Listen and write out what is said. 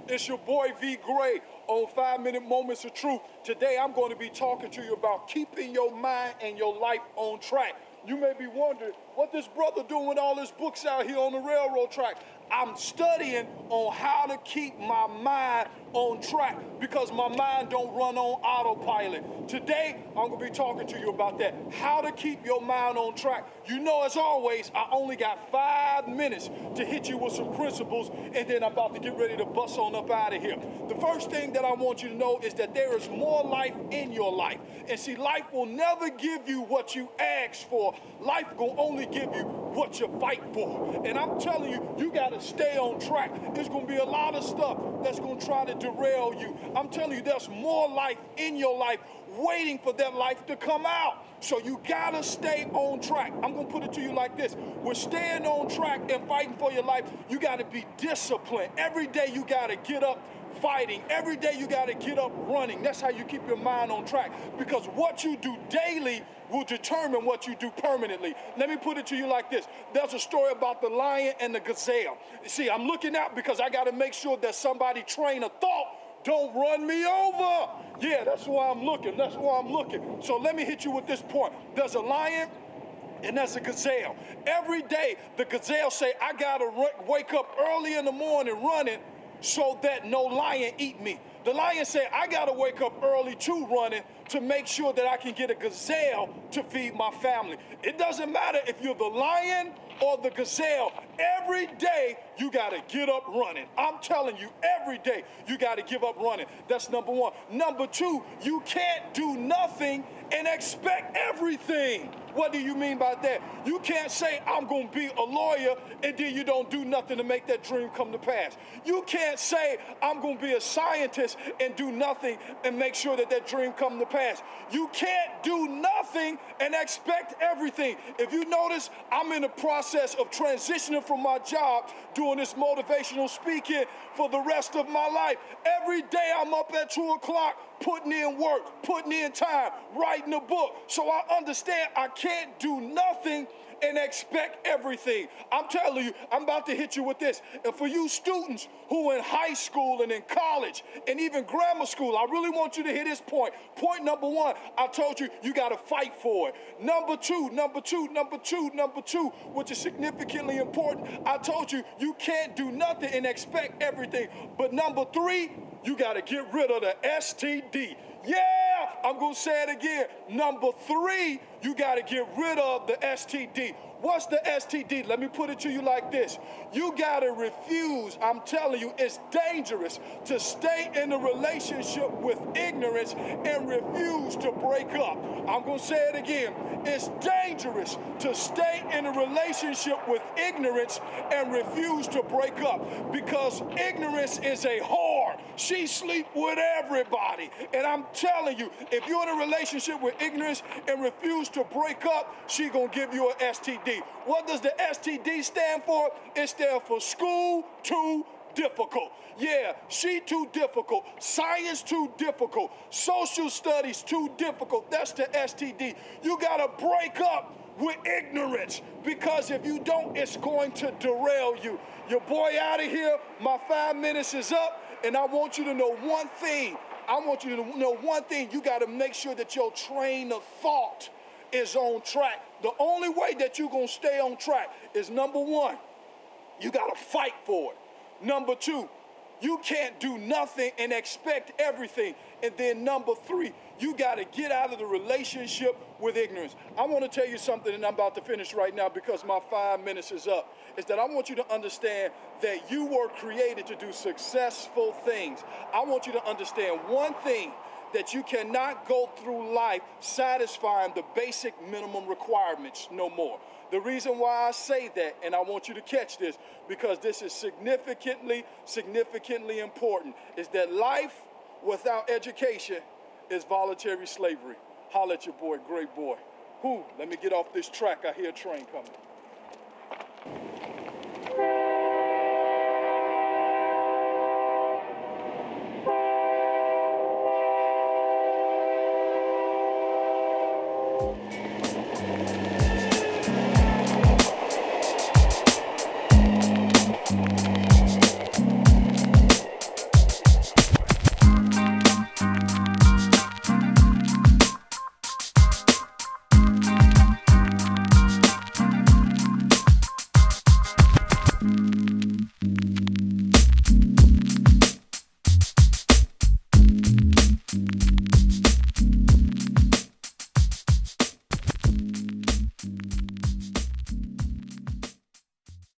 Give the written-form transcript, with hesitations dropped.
It's your boy V Gray on 5-Minute Moments of Truth. Today I'm going to be talking to you about keeping your mind and your life on track. You may be wondering, what this brother doing with all his books out here on the railroad track? I'm studying on how to keep my mind on track because my mind don't run on autopilot. Today, I'm going to be talking to you about that, how to keep your mind on track. You know, as always, I only got 5 minutes to hit you with some principles, and then I'm about to get ready to bust on up out of here. The first thing that I want you to know is that there is more life in your life. And see, life will never give you what you ask for. Life will only give you what you fight for. And I'm telling you, you got to stay on track. There's going to be a lot of stuff that's going to try to derail you. I'm telling you, there's more life in your life waiting for that life to come out. So you got to stay on track. I'm going to put it to you like this. With staying on track and fighting for your life, you got to be disciplined. Every day you got to get up fighting. Every day you got to get up running. That's how you keep your mind on track, because what you do daily will determine what you do permanently. Let me put it to you like this. There's a story about the lion and the gazelle. See, I'm looking out because I got to make sure that somebody train a thought don't run me over. Yeah, that's why I'm looking. That's why I'm looking. So let me hit you with this point. There's a lion and that's a gazelle. Every day the gazelle say, I got to wake up early in the morning running so that no lion eat me. The lion said, I got to wake up early too running to make sure that I can get a gazelle to feed my family. It doesn't matter if you're the lion or the gazelle. Every day you got to get up running. I'm telling you, every day you got to give up running. That's number one. Number two, you can't do nothing and expect everything. What do you mean by that? You can't say, I'm going to be a lawyer, and then you don't do nothing to make that dream come to pass. You can't say, I'm going to be a scientist and do nothing and make sure that that dream come to pass. You can't do nothing and expect everything. If you notice, I'm in the process of transitioning from my job, doing this motivational speaking for the rest of my life. Every day I'm up at 2 o'clock, putting in work, putting in time, writing a book. So I understand I can't do nothing and expect everything. I'm telling you, I'm about to hit you with this. And for you students who are in high school and in college and even grammar school, I really want you to hear this point. Point number one, I told you, you got to fight for it. Number two, which is significantly important, I told you, you can't do nothing and expect everything. But number three, you got to get rid of the STD. Yeah, I'm going to say it again. Number three, you got to get rid of the STD. What's the STD? Let me put it to you like this. You got to refuse. I'm telling you, it's dangerous to stay in a relationship with ignorance and refuse to break up. I'm going to say it again. It's dangerous to stay in a relationship with ignorance and refuse to break up, because ignorance is a whore. She sleep with everybody. And I'm telling you, if you're in a relationship with ignorance and refuse to break up, she gonna give you an STD. What does the STD stand for? It stands for school too difficult. Yeah, she too difficult. Science too difficult. Social studies too difficult. That's the STD. You gotta break up with ignorance, because if you don't, it's going to derail you. Your boy out of here. My 5 minutes is up, and I want you to know one thing. You got to make sure that your train of thought is on track. The only way that you're going to stay on track is, number one, you got to fight for it. Number two, you can't do nothing and expect everything. And then number three, you got to get out of the relationship with ignorance. I want to tell you something, and I'm about to finish right now because my 5 minutes is up, is that I want you to understand that you were created to do successful things. I want you to understand one thing, that you cannot go through life satisfying the basic minimum requirements no more. The reason why I say that, and I want you to catch this, because this is significantly important, is that life without education is voluntary slavery. Holla at your boy, great boy. Let me get off this track. I hear a train coming.